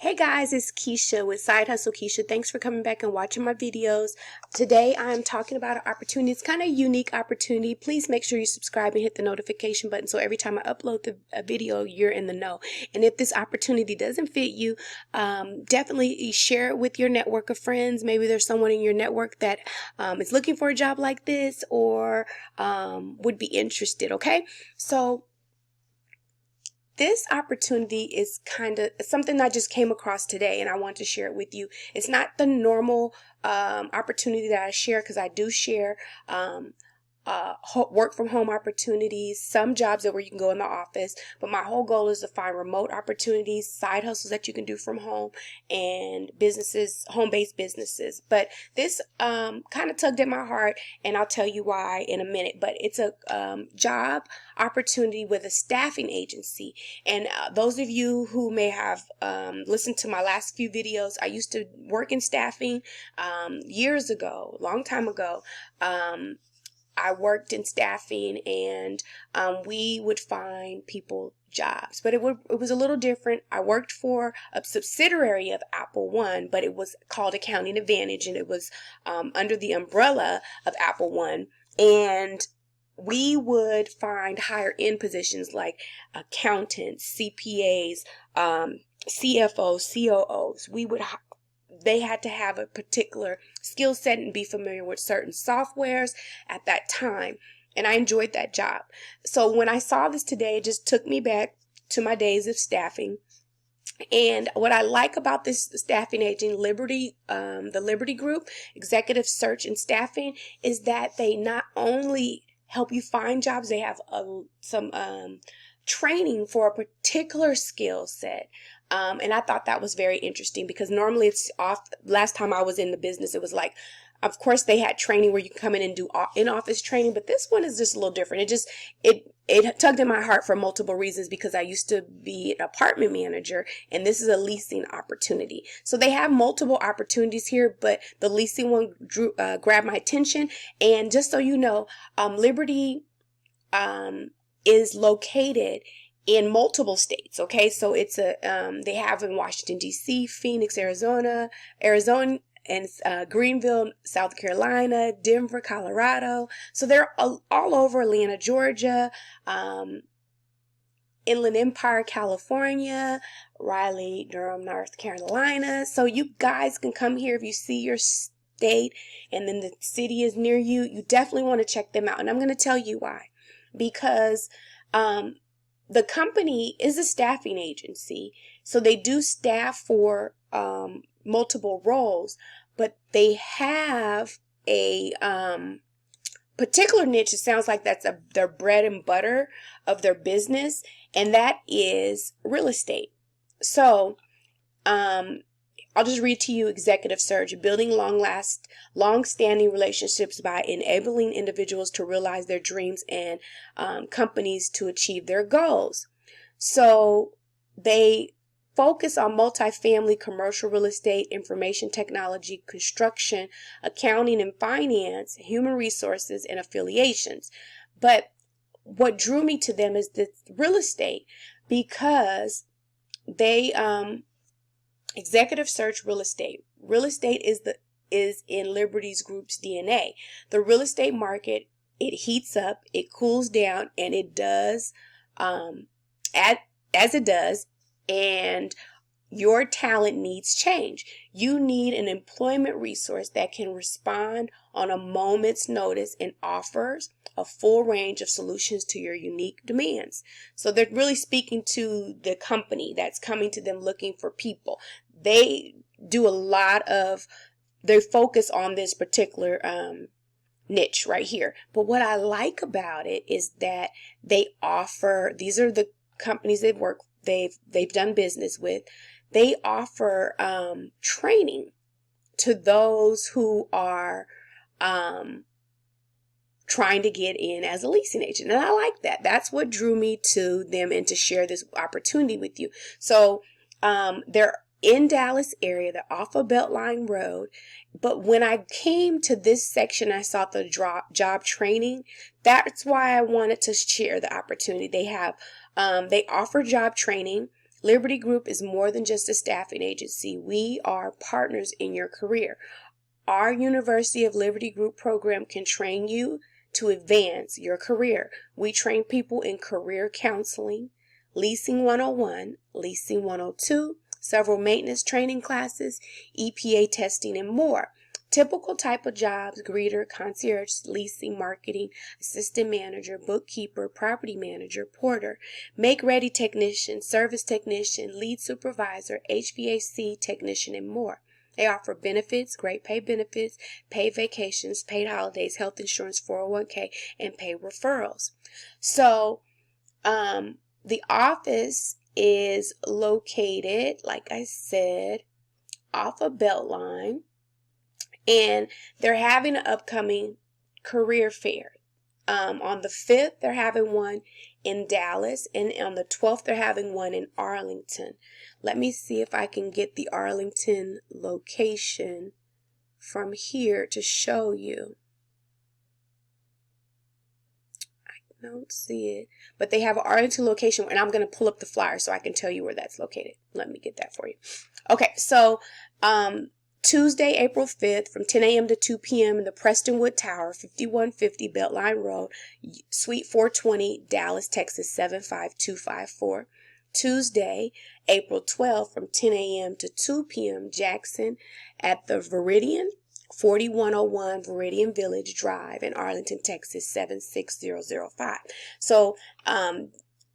Hey guys, it's Keisha with Side Hustle Keisha. Thanks for coming back and watching my videos. Today I'm talking about an opportunity. It's kind of a unique opportunity. Please make sure you subscribe and hit the notification button so every time I upload a video, you're in the know. And if this opportunity doesn't fit you, definitely share it with your network of friends. Maybe there's someone in your network that is looking for a job like this or would be interested, okay? So this opportunity is kind of something I just came across today and I want to share it with you. It's not the normal opportunity that I share, because I do share work from home opportunities, some jobs where you can go in the office, but my whole goal is to find remote opportunities, side hustles that you can do from home, and businesses, home-based businesses. But this kind of tugged at my heart, and I'll tell you why in a minute. But it's a job opportunity with a staffing agency. And those of you who may have listened to my last few videos, I used to work in staffing years ago, a long time ago. I worked in staffing, and we would find people jobs, but it was a little different. I worked for a subsidiary of Apple One, but it was called Accounting Advantage, and it was under the umbrella of Apple One. And we would find higher end positions like accountants, CPAs, CFOs, COOs. They had to have a particular skill set and be familiar with certain softwares at that time. And I enjoyed that job. So when I saw this today, it just took me back to my days of staffing. And what I like about this staffing agent, the Liberty Group, Executive Search and Staffing, is that they not only help you find jobs, they have some training for a particular skill set. And I thought that was very interesting, because normally it's off. Last time I was in the business, it was like, of course they had training where you can come in and do in-office training, but this one is just a little different. It tugged in my heart for multiple reasons, because I used to be an apartment manager, and this is a leasing opportunity. So they have multiple opportunities here, but the leasing one grabbed my attention. And just so you know, Liberty is located in multiple states. Okay, so it's they have in Washington D.C., Phoenix, Arizona, and Greenville, South Carolina, Denver, Colorado. So they're all over Atlanta, Georgia, Inland Empire, California, Raleigh, Durham, North Carolina. So you guys can come here if you see your state and then the city is near you. You definitely want to check them out, and I'm going to tell you why. Because the company is a staffing agency, so they do staff for multiple roles, but they have a particular niche. It sounds like that's their bread and butter of their business, and that is real estate. So I'll just read to you Executive Search: building long-standing relationships by enabling individuals to realize their dreams and companies to achieve their goals. So they focus on multifamily, commercial real estate, information technology, construction, accounting and finance, human resources, and affiliations. But what drew me to them is the real estate, because they Executive Search Real Estate. Real estate is in Liberty's Group's DNA. The real estate market, it heats up, it cools down, and it does as it does, and your talent needs change. You need an employment resource that can respond on a moment's notice and offers a full range of solutions to your unique demands. So they're really speaking to the company that's coming to them looking for people. They do they focus on this particular niche right here. But what I like about it is that they offer, these are the companies they've done business with. They offer training to those who are trying to get in as a leasing agent. And I like that. That's what drew me to them and to share this opportunity with you. So they're in Dallas area. They're off of Beltline Road. But when I came to this section, I saw the job training. That's why I wanted to share the opportunity. They offer job training. Liberty Group is more than just a staffing agency. We are partners in your career. Our University of Liberty Group program can train you to advance your career. We train people in career counseling, Leasing 101, Leasing 102, several maintenance training classes, EPA testing, and more. Typical type of jobs: greeter, concierge, leasing, marketing, assistant manager, bookkeeper, property manager, porter, make-ready technician, service technician, lead supervisor, HVAC technician, and more. They offer benefits, great pay benefits, paid vacations, paid holidays, health insurance, 401k, and pay referrals. So, the office is located, like I said, off of Beltline. And they're having an upcoming career fair. On the 5th, they're having one in Dallas, and on the 12th, they're having one in Arlington. Let me see if I can get the Arlington location from here to show you. I don't see it, but they have an Arlington location, and I'm going to pull up the flyer so I can tell you where that's located. Let me get that for you. Okay, so Tuesday, April 5th, from 10 a.m. to 2 p.m. in the Prestonwood Tower, 5150 Beltline Road, Suite 420, Dallas, Texas, 75254. Tuesday, April 12th, from 10 a.m. to 2 p.m. Jackson at the Viridian, 4101 Viridian Village Drive in Arlington, Texas, 76005. So,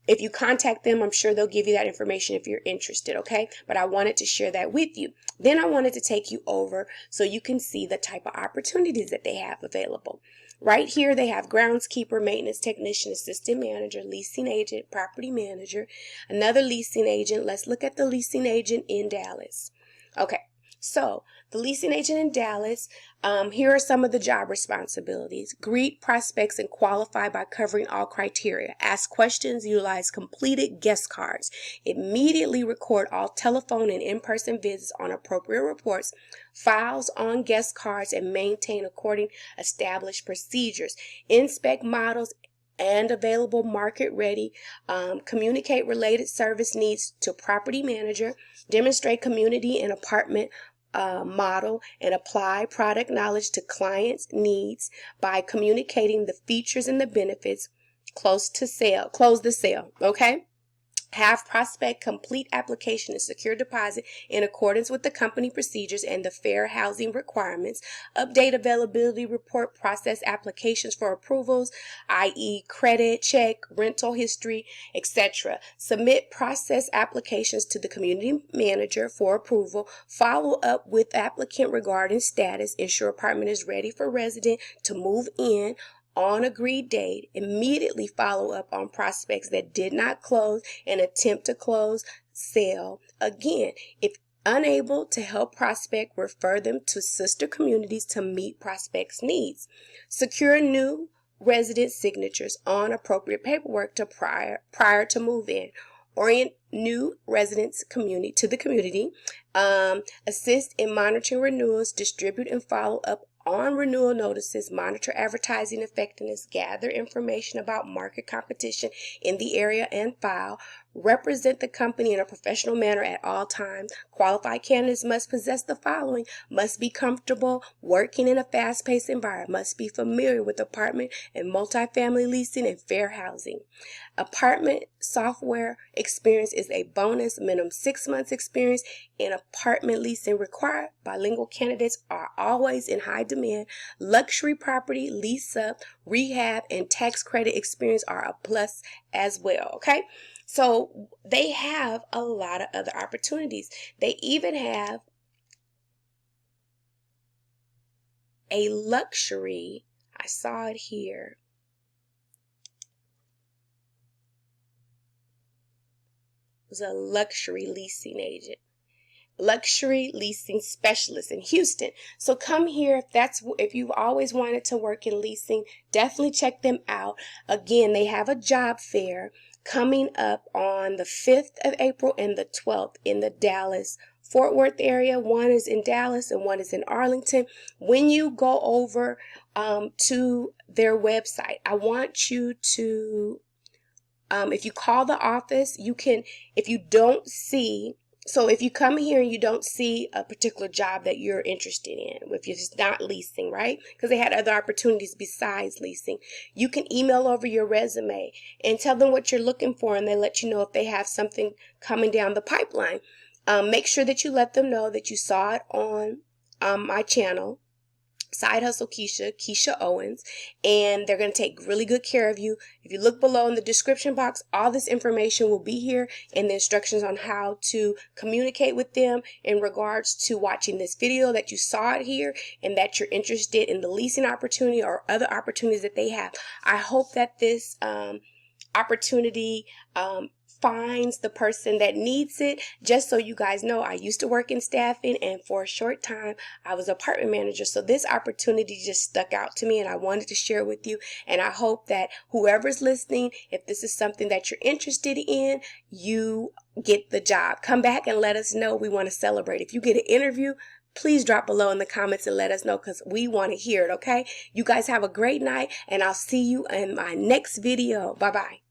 if you contact them, I'm sure they'll give you that information if you're interested, okay? But I wanted to share that with you. Then I wanted to take you over so you can see the type of opportunities that they have available. Right here, they have groundskeeper, maintenance technician, assistant manager, leasing agent, property manager, another leasing agent. Let's look at the leasing agent in Dallas. Okay, so the leasing agent in Dallas, here are some of the job responsibilities. Greet prospects and qualify by covering all criteria. Ask questions, utilize completed guest cards. Immediately record all telephone and in-person visits on appropriate reports, files on guest cards, and maintain according established procedures. Inspect models and available market ready. Communicate related service needs to property manager. Demonstrate community and apartment model and apply product knowledge to clients' needs by communicating the features and the benefits. Close the sale. Okay. Have prospect complete application and secure deposit in accordance with the company procedures and the fair housing requirements. Update availability report, process applications for approvals, i.e. credit, check, rental history, etc. Submit process applications to the community manager for approval. Follow up with applicant regarding status. Ensure apartment is ready for resident to move in on agreed date. Immediately follow up on prospects that did not close and attempt to close sale. Again, if unable to help prospect, refer them to sister communities to meet prospects' needs. Secure new resident signatures on appropriate paperwork to prior to move in. Orient new residents to the community. Assist in monitoring renewals. Distribute and follow up on renewal notices. Monitor advertising effectiveness. Gather information about market competition in the area and file. Represent the company in a professional manner at all times. Qualified candidates must possess the following: must be comfortable working in a fast-paced environment, must be familiar with apartment and multifamily leasing and fair housing. Apartment software experience is a bonus. Minimum 6 months experience in apartment leasing required. Bilingual candidates are always in high demand. Luxury property, lease up, rehab, and tax credit experience are a plus as well, okay? So they have a lot of other opportunities. They even have a luxury, I saw it here. It was a luxury leasing agent. Luxury leasing specialist in Houston. So come here if you've always wanted to work in leasing, definitely check them out. Again, they have a job fair coming up on the 5th of April and the 12th in the Dallas Fort Worth area. One is in Dallas and one is in Arlington. When you go over to their website, I want you to If you call the office, you can, if you don't see, so if you come here and you don't see a particular job that you're interested in, if it's not leasing, right? Because they had other opportunities besides leasing, you can email over your resume and tell them what you're looking for, and they let you know if they have something coming down the pipeline. Make sure that you let them know that you saw it on my channel, Side Hustle Keisha Owens, and they're going to take really good care of you. If you look below in the description box, all this information will be here, and the instructions on how to communicate with them in regards to watching this video, that you saw it here and that you're interested in the leasing opportunity or other opportunities that they have. I hope that this opportunity finds the person that needs it. Just so you guys know, I used to work in staffing, and for a short time I was apartment manager, so this opportunity just stuck out to me and I wanted to share with you. And I hope that whoever's listening, if this is something that you're interested in, you get the job. Come back and let us know. We want to celebrate. If you get an interview, please drop below in the comments and let us know, because we want to hear it. Okay, you guys have a great night, and I'll see you in my next video. Bye bye.